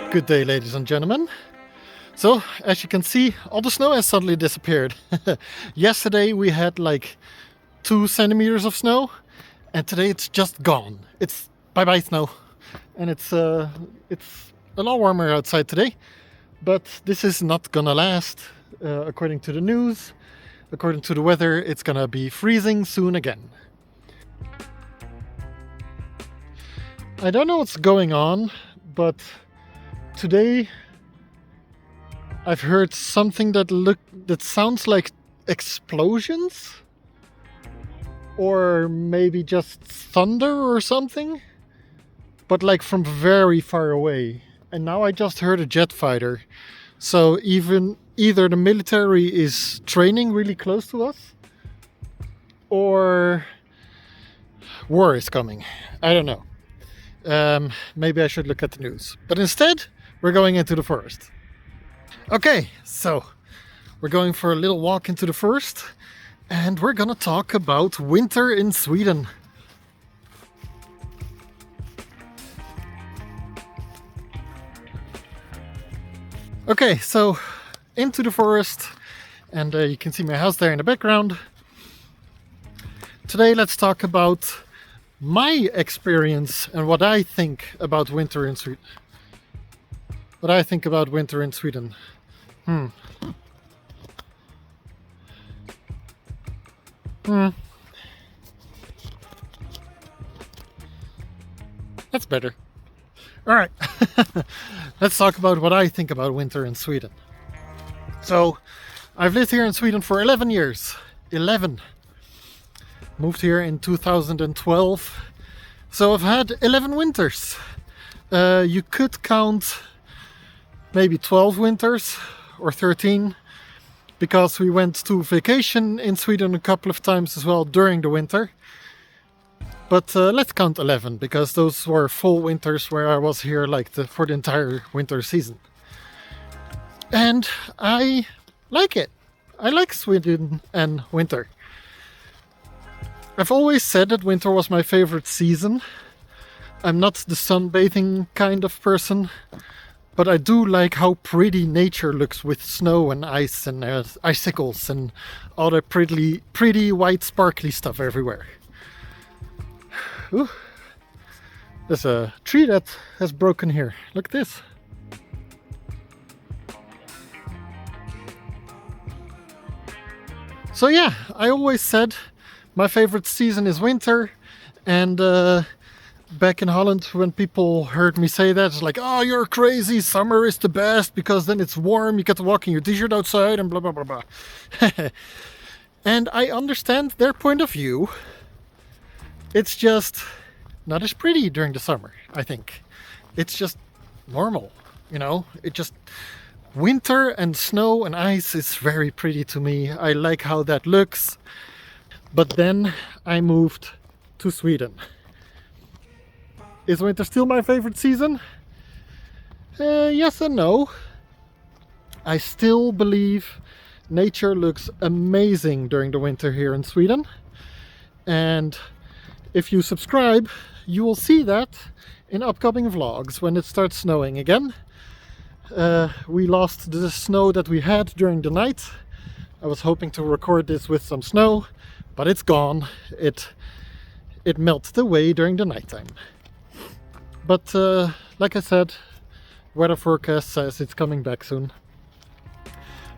Good day, ladies and gentlemen. So, as you can see, all the snow has suddenly disappeared. Yesterday we had like 2 centimeters of snow, and today it's just gone. It's bye-bye snow, and it's a lot warmer outside today. But this is not gonna last, according to the news. According to the weather, it's gonna be freezing soon again. I don't know what's going on, but today I've heard something that sounds like explosions, or maybe just thunder or something, but like from very far away. And now I just heard a jet fighter. So either the military is training really close to us, or war is coming. I don't know. Maybe I should look at the news. But instead, we're going into the forest. Okay, so we're going for a little walk into the forest, and we're gonna talk about winter in Sweden. Okay, so into the forest, and you can see my house there in the background. Today let's talk about my experience and what I think about winter in Sweden. What I think about winter in Sweden. That's better. All right. Let's talk about what I think about winter in Sweden. So, I've lived here in Sweden for 11 years. 11. Moved here in 2012. So I've had 11 winters. You could count maybe 12 winters or 13, because we went to vacation in Sweden a couple of times as well during the winter. But let's count 11, because those were full winters where I was here like for the entire winter season. And I like it. I like Sweden and winter. I've always said that winter was my favorite season. I'm not the sunbathing kind of person, but I do like how pretty nature looks with snow and ice and icicles and all the pretty white sparkly stuff everywhere. Ooh. There's a tree that has broken here. Look at this. So yeah, I always said my favorite season is winter, and back in Holland, when people heard me say that, it's like, oh, you're crazy, summer is the best because then it's warm, you get to walk in your t-shirt outside and blah blah blah blah. And I understand their point of view. It's just not as pretty during the summer, I think. It's just normal, you know? Winter and snow and ice is very pretty to me. I like how that looks. But then I moved to Sweden. Is winter still my favorite season? Yes and no. I still believe nature looks amazing during the winter here in Sweden. And if you subscribe, you will see that in upcoming vlogs when it starts snowing again. We lost the snow that we had during the night. I was hoping to record this with some snow, but it's gone. It melted away during the nighttime. But like I said, weather forecast says it's coming back soon.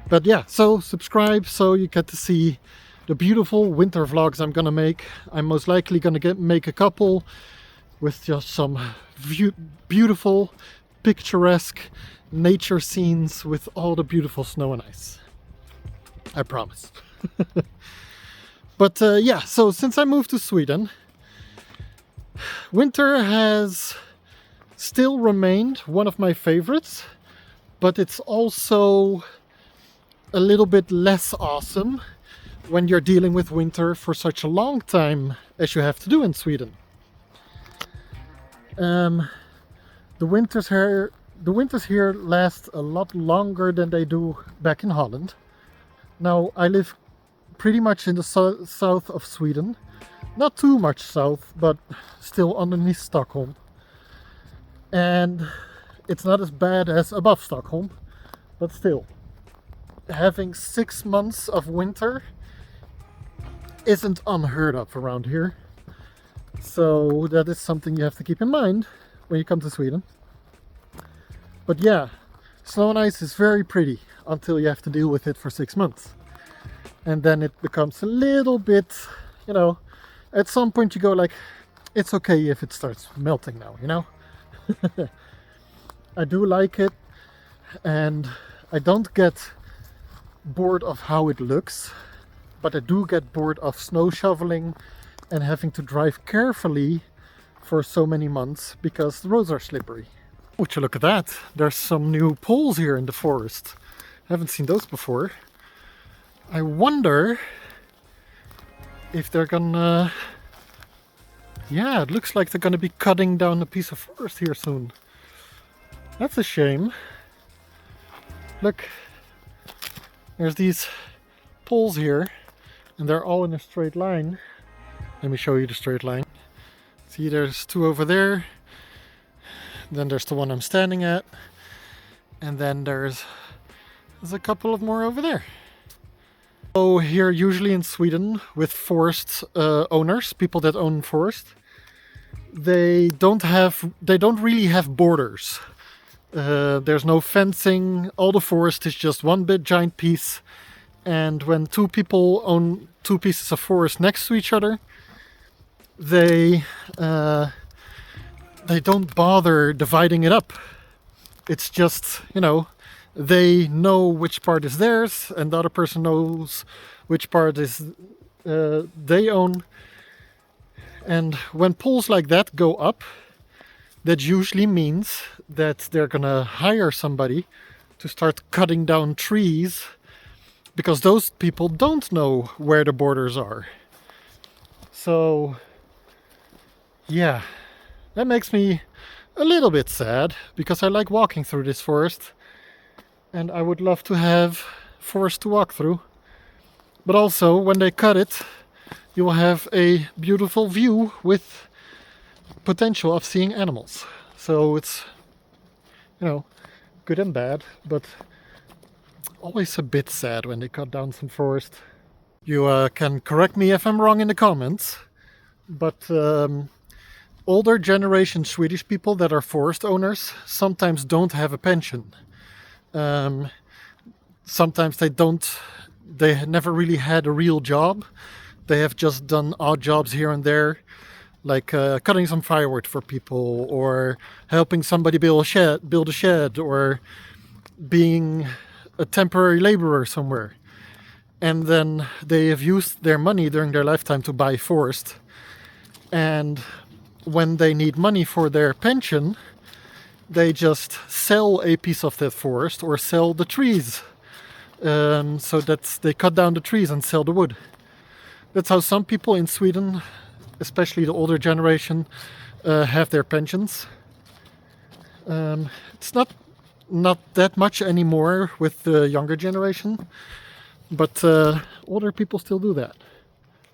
But yeah, so subscribe so you get to see the beautiful winter vlogs I'm gonna make. I'm most likely gonna make a couple with just some beautiful, picturesque nature scenes with all the beautiful snow and ice. I promise. But yeah, so since I moved to Sweden, winter has still remained one of my favorites, but it's also a little bit less awesome when you're dealing with winter for such a long time as you have to do in Sweden. The winters here last a lot longer than they do back in Holland. Now, I live pretty much in the south of Sweden. Not too much south, but still underneath Stockholm. And It's not as bad as above Stockholm, but still, having 6 months of winter isn't unheard of around here. So that is something you have to keep in mind when you come to Sweden. But yeah, snow and ice is very pretty until you have to deal with it for 6 months. And then it becomes a little bit, you know, at some point you go like, it's okay if it starts melting now, you know? I do like it, and I don't get bored of how it looks, but I do get bored of snow shoveling and having to drive carefully for so many months because the roads are slippery. Would you look at that? There's some new poles here in the forest. Haven't seen those before. I wonder if they're gonna... Yeah, it looks like they're gonna be cutting down a piece of forest here soon. That's a shame. Look, there's these poles here, and they're all in a straight line. Let me show you the straight line. See, there's 2 over there. Then there's the one I'm standing at. And then there's a couple of more over there. So here, usually in Sweden, with forest owners, people that own forest, they don't really have borders. There's no fencing. All the forest is just one big giant piece. And when 2 people own 2 pieces of forest next to each other, they don't bother dividing it up. It's just, you know, they know which part is theirs, and the other person knows which part is they own. And when poles like that go up, that usually means that they're gonna hire somebody to start cutting down trees, because those people don't know where the borders are. So yeah, that makes me a little bit sad, because I like walking through this forest and I would love to have forest to walk through. But also, when they cut it, you will have a beautiful view with potential of seeing animals. So it's, you know, good and bad, but always a bit sad when they cut down some forest. You can correct me if I'm wrong in the comments, but older generation Swedish people that are forest owners sometimes don't have a pension. Sometimes they never really had a real job. They have just done odd jobs here and there, like cutting some firewood for people, or helping somebody build a shed, or being a temporary laborer somewhere. And then they have used their money during their lifetime to buy forest. And when they need money for their pension, they just sell a piece of that forest or sell the trees. So that they cut down the trees and sell the wood. That's how some people in Sweden, especially the older generation, have their pensions. It's not that much anymore with the younger generation, but older people still do that.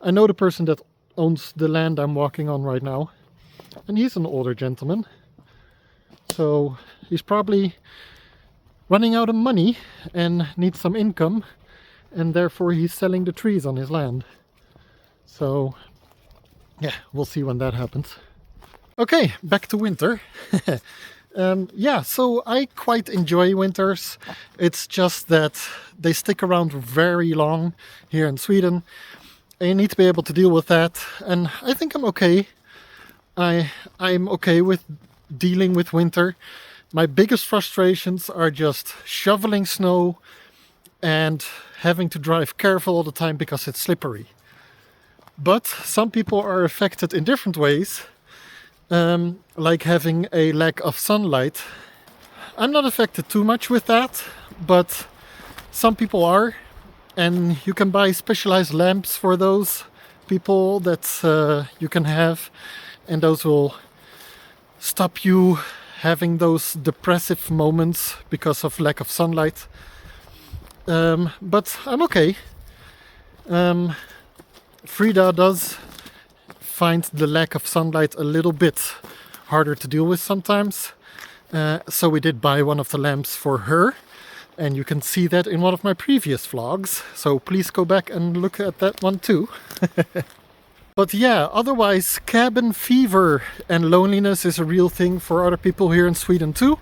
I know the person that owns the land I'm walking on right now, and he's an older gentleman. So he's probably running out of money and needs some income, and therefore he's selling the trees on his land. So yeah, we'll see when that happens. Okay, back to winter. Yeah, so I quite enjoy winters. It's just that they stick around very long here in Sweden. And you need to be able to deal with that. And I think I'm okay. I'm okay with dealing with winter. My biggest frustrations are just shoveling snow and having to drive careful all the time because it's slippery. But some people are affected in different ways. Like having a lack of sunlight. I'm not affected too much with that, but some people are, and you can buy specialized lamps for those people that you can have, and those will stop you having those depressive moments because of lack of sunlight. But I'm okay. Frida does find the lack of sunlight a little bit harder to deal with sometimes, So we did buy one of the lamps for her, and you can see that in one of my previous vlogs, so please go back and look at that one too. But yeah, otherwise cabin fever and loneliness is a real thing for other people here in Sweden too.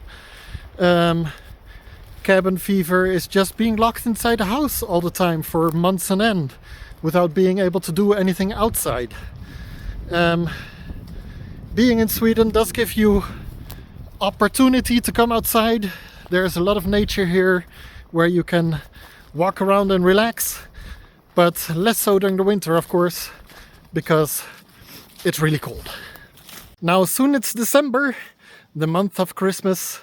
Cabin fever is just being locked inside the house all the time for months on end without being able to do anything outside. Being in Sweden does give you opportunity to come outside. There's a lot of nature here where you can walk around and relax, but less so during the winter, of course, because it's really cold. Now soon it's December, the month of Christmas,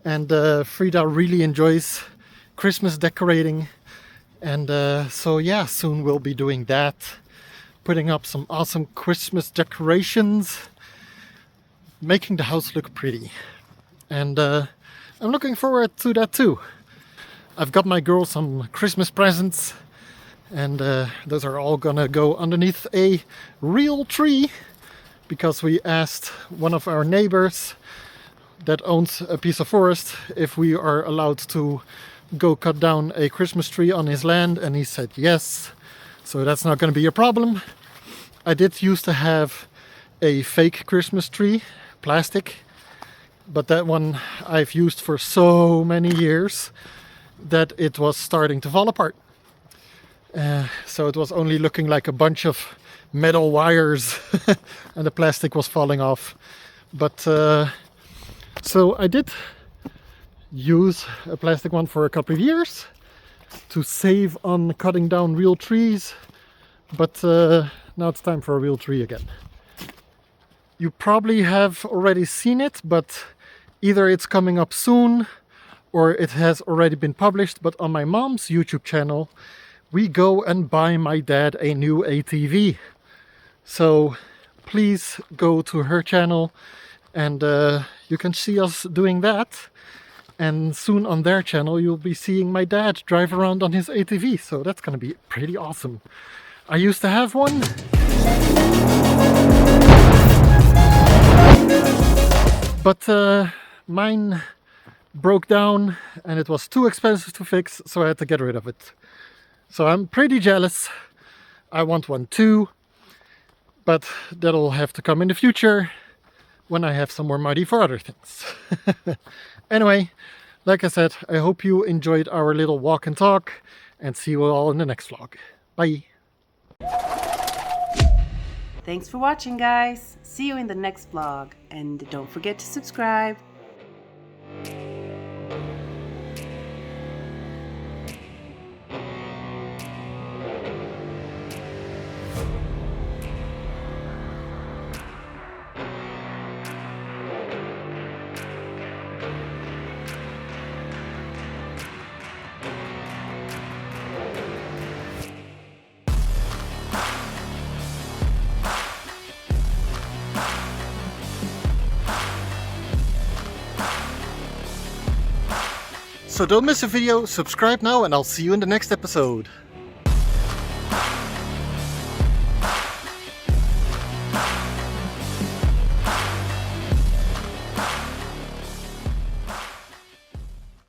and Frida really enjoys Christmas decorating, and so yeah, soon we'll be doing that, putting up some awesome Christmas decorations, making the house look pretty. And I'm looking forward to that too. I've got my girl some Christmas presents, and those are all gonna go underneath a real tree, because we asked one of our neighbors that owns a piece of forest if we are allowed to go cut down a Christmas tree on his land, and he said yes, so that's not going to be a problem. I did used to have a fake Christmas tree, plastic, but that one I've used for so many years that it was starting to fall apart. So it was only looking like a bunch of metal wires and the plastic was falling off. But so I did use a plastic one for a couple of years to save on cutting down real trees, but now it's time for a real tree again. You probably have already seen it, but either it's coming up soon or it has already been published. But on my mom's YouTube channel we go and buy my dad a new ATV, so please go to her channel and you can see us doing that. And soon on their channel you'll be seeing my dad drive around on his ATV, so that's gonna be pretty awesome. I used to have one, but mine broke down and it was too expensive to fix, so I had to get rid of it. So I'm pretty jealous. I want one too, but that'll have to come in the future when I have some more money for other things. Anyway, like I said, I hope you enjoyed our little walk and talk, and see you all in the next vlog. Bye! Thanks for watching, guys. See you in the next vlog, and don't forget to subscribe. So don't miss a video, subscribe now, and I'll see you in the next episode.